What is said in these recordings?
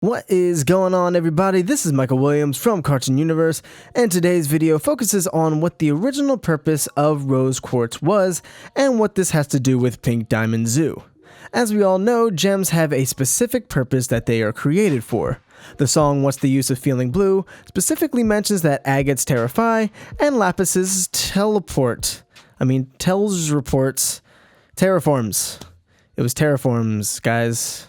What is going on, everybody? This is Michael Williams from Cartoon Universe, and today's video focuses on what the original purpose of Rose Quartz was and what this has to do with Pink Diamond Zoo. As we all know, gems have a specific purpose that they are created for. The song What's the Use of Feeling Blue specifically mentions that agates terrify and lapises terraforms. It was terraforms, guys.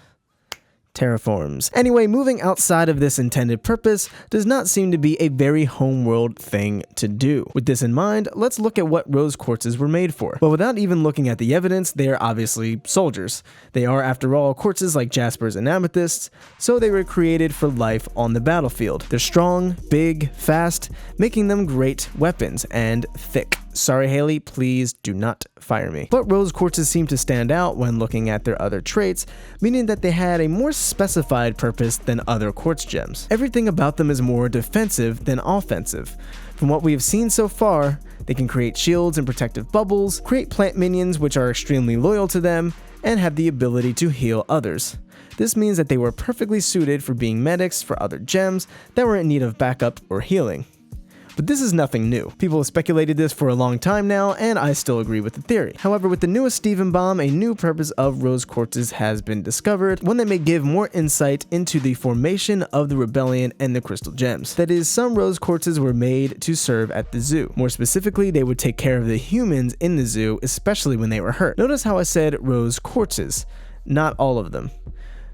Terraforms. Anyway, moving outside of this intended purpose does not seem to be a very homeworld thing to do. With this in mind, let's look at what rose quartzes were made for. But without even looking at the evidence, they are obviously soldiers. They are, after all, quartzes like jaspers and amethysts, so they were created for life on the battlefield. They're strong, big, fast, making them great weapons, and thick. Sorry, Haley, please do not fire me. But rose quartzes seem to stand out when looking at their other traits, meaning that they had a more specified purpose than other quartz gems. Everything about them is more defensive than offensive. From what we have seen so far, they can create shields and protective bubbles, create plant minions which are extremely loyal to them, and have the ability to heal others. This means that they were perfectly suited for being medics for other gems that were in need of backup or healing. But this is nothing new. People have speculated this for a long time now, and I still agree with the theory. However, with the newest Steven Bomb, a new purpose of rose quartzes has been discovered, one that may give more insight into the formation of the rebellion and the crystal gems. That is, some rose quartzes were made to serve at the zoo. More specifically, they would take care of the humans in the zoo, especially when they were hurt. Notice how I said rose quartzes, not all of them.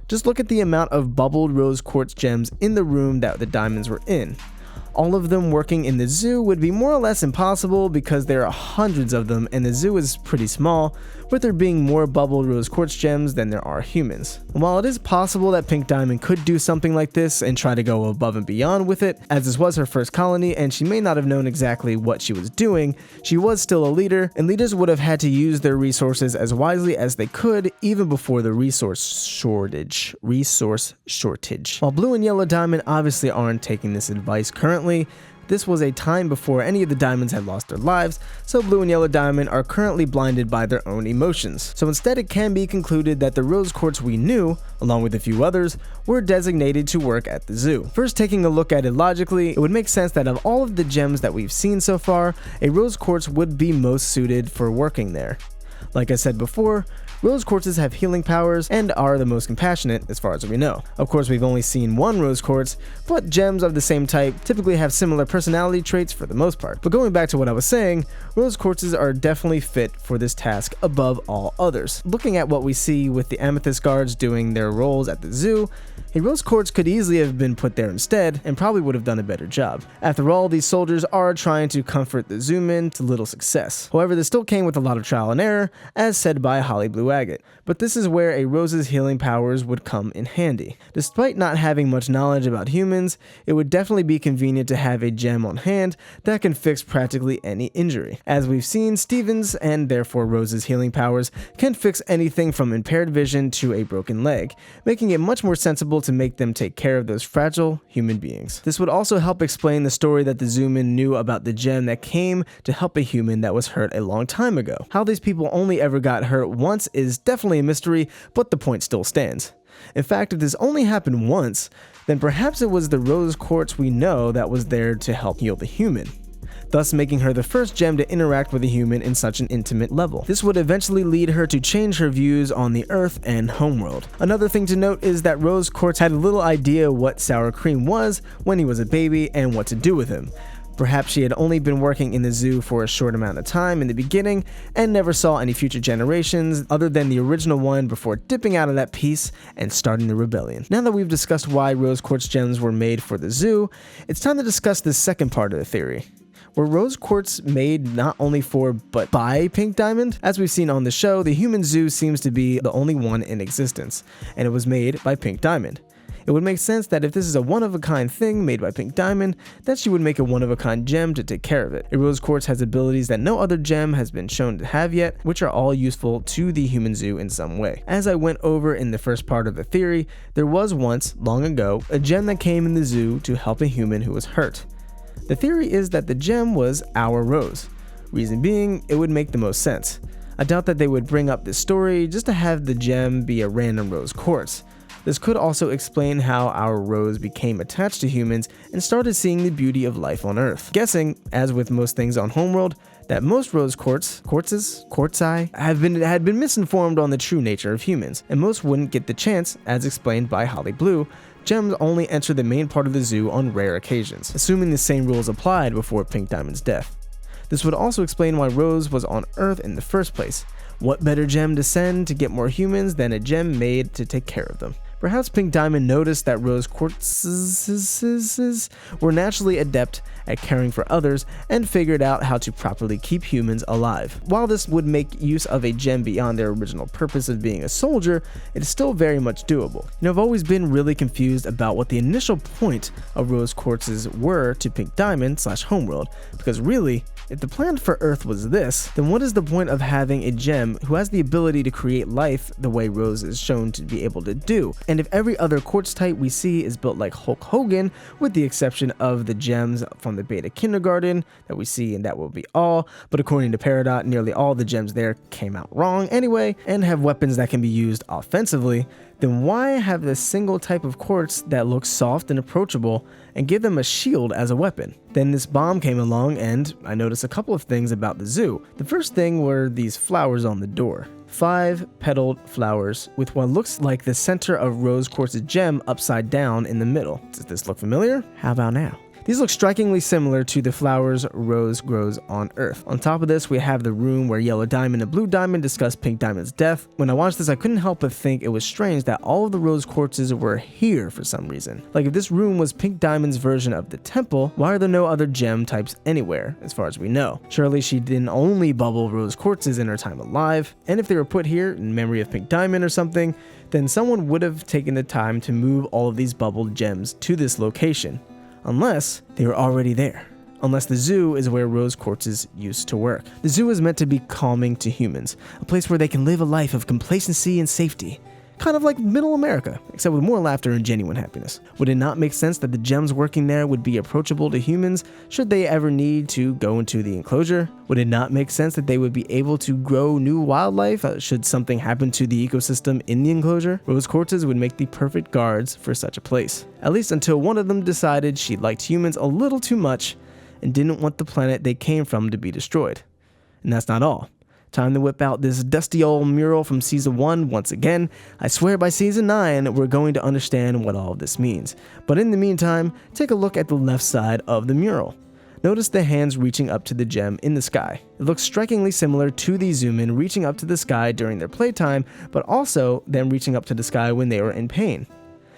Just look at the amount of bubbled rose quartz gems in the room that the diamonds were in. All of them working in the zoo would be more or less impossible because there are hundreds of them and the zoo is pretty small, with there being more bubbled rose quartz gems than there are humans. While it is possible that Pink Diamond could do something like this and try to go above and beyond with it, as this was her first colony and she may not have known exactly what she was doing, she was still a leader, and leaders would have had to use their resources as wisely as they could even before the resource shortage. While Blue and Yellow Diamond obviously aren't taking this advice currently. This was a time before any of the diamonds had lost their lives, so Blue and Yellow Diamond are currently blinded by their own emotions. So instead it can be concluded that the rose quartz we knew, along with a few others, were designated to work at the zoo. First, taking a look at it logically, it would make sense that of all of the gems that we've seen so far, a rose quartz would be most suited for working there. Like I said before, rose quartzes have healing powers and are the most compassionate as far as we know. Of course, we've only seen one rose quartz, but gems of the same type typically have similar personality traits for the most part. But going back to what I was saying, rose quartzes are definitely fit for this task above all others. Looking at what we see with the amethyst guards doing their roles at the zoo, a rose quartz could easily have been put there instead and probably would have done a better job. After all, these soldiers are trying to comfort the zoomen to little success. However, this still came with a lot of trial and error, as said by Holly Blue Agate. But this is where a rose's healing powers would come in handy. Despite not having much knowledge about humans, it would definitely be convenient to have a gem on hand that can fix practically any injury. As we've seen, Steven's, and therefore Rose's healing powers, can fix anything from impaired vision to a broken leg, making it much more sensible to make them take care of those fragile human beings. This would also help explain the story that the zoomen knew about the gem that came to help a human that was hurt a long time ago. How these people only ever got hurt once is definitely a mystery, but the point still stands. In fact, if this only happened once, then perhaps it was the rose quartz we know that was there to help heal the human, thus making her the first gem to interact with a human in such an intimate level. This would eventually lead her to change her views on the Earth and homeworld. Another thing to note is that Rose Quartz had a little idea what sour cream was when he was a baby and what to do with him. Perhaps she had only been working in the zoo for a short amount of time in the beginning and never saw any future generations other than the original one before dipping out of that piece and starting the rebellion. Now that we've discussed why rose quartz gems were made for the zoo, it's time to discuss the second part of the theory. Were rose quartz made not only for but by Pink Diamond? As we've seen on the show, the human zoo seems to be the only one in existence, and it was made by Pink Diamond. It would make sense that if this is a one-of-a-kind thing made by Pink Diamond, that she would make a one-of-a-kind gem to take care of it. A rose quartz has abilities that no other gem has been shown to have yet, which are all useful to the human zoo in some way. As I went over in the first part of the theory, there was once, long ago, a gem that came in the zoo to help a human who was hurt. The theory is that the gem was our rose. Reason being, it would make the most sense. I doubt that they would bring up this story just to have the gem be a random rose quartz. This could also explain how our Rose became attached to humans and started seeing the beauty of life on Earth. Guessing, as with most things on Homeworld, that most rose quartzi had been misinformed on the true nature of humans, and most wouldn't get the chance, as explained by Holly Blue. Gems only enter the main part of the zoo on rare occasions, assuming the same rules applied before Pink Diamond's death. This would also explain why Rose was on Earth in the first place. What better gem to send to get more humans than a gem made to take care of them? Perhaps Pink Diamond noticed that Rose Quartzes were naturally adept at caring for others and figured out how to properly keep humans alive. While this would make use of a gem beyond their original purpose of being a soldier, it is still very much doable. I've always been really confused about what the initial point of Rose Quartzes were to Pink Diamond / Homeworld, because really, if the plan for Earth was this, then what is the point of having a gem who has the ability to create life the way Rose is shown to be able to do? And if every other quartz type we see is built like Hulk Hogan, with the exception of the gems from the Beta Kindergarten that we see, and that will be all, but according to Peridot, nearly all the gems there came out wrong anyway, and have weapons that can be used offensively, then why have this single type of quartz that looks soft and approachable and give them a shield as a weapon? Then this bomb came along and I noticed a couple of things about the zoo. The first thing were these flowers on the door. 5 petaled flowers with what looks like the center of Rose Quartz's gem upside down in the middle. Does this look familiar? How about now? These look strikingly similar to the flowers Rose grows on Earth. On top of this, we have the room where Yellow Diamond and Blue Diamond discuss Pink Diamond's death. When I watched this, I couldn't help but think it was strange that all of the Rose Quartzes were here for some reason. Like, if this room was Pink Diamond's version of the temple, why are there no other gem types anywhere, as far as we know? Surely she didn't only bubble Rose Quartzes in her time alive, and if they were put here in memory of Pink Diamond or something, then someone would have taken the time to move all of these bubbled gems to this location. Unless they were already there. Unless the zoo is where Rose Quartzes used to work. The zoo is meant to be calming to humans, a place where they can live a life of complacency and safety. Kind of like Middle America, except with more laughter and genuine happiness. Would it not make sense that the gems working there would be approachable to humans should they ever need to go into the enclosure? Would it not make sense that they would be able to grow new wildlife should something happen to the ecosystem in the enclosure? Rose Quartzes would make the perfect guards for such a place. At least until one of them decided she liked humans a little too much and didn't want the planet they came from to be destroyed. And that's not all. Time to whip out this dusty old mural from Season 1 once again. I swear by Season 9, we're going to understand what all of this means. But in the meantime, take a look at the left side of the mural. Notice the hands reaching up to the gem in the sky. It looks strikingly similar to the zoom-in reaching up to the sky during their playtime, but also them reaching up to the sky when they were in pain.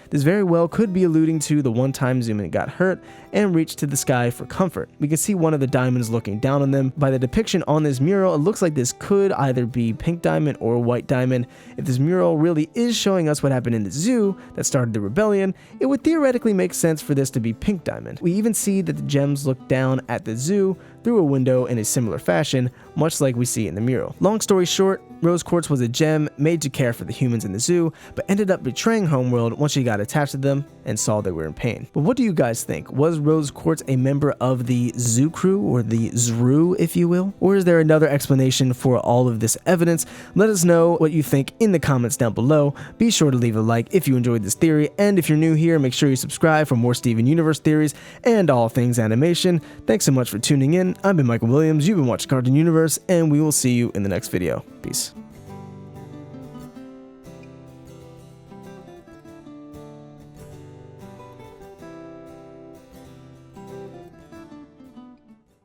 This very well could be alluding to the one time Zoom-in got hurt and reached to the sky for comfort. We can see one of the diamonds looking down on them. By the depiction on this mural, it looks like this could either be Pink Diamond or White Diamond. If this mural really is showing us what happened in the zoo that started the rebellion, it would theoretically make sense for this to be Pink Diamond. We even see that the gems look down at the zoo through a window in a similar fashion, much like we see in the mural. Long story short, Rose Quartz was a gem made to care for the humans in the zoo, but ended up betraying Homeworld once she got attached to them and saw they were in pain. But what do you guys think? Was Rose Quartz a member of the zoo crew, or the ZRU, if you will? Or is there another explanation for all of this evidence? Let us know what you think in the comments down below. Be sure to leave a like if you enjoyed this theory, and if you're new here, make sure you subscribe for more Steven Universe theories and all things animation. Thanks so much for tuning in. I've been Michael Williams, you've been watching Cartoon Universe, and we will see you in the next video. Peace.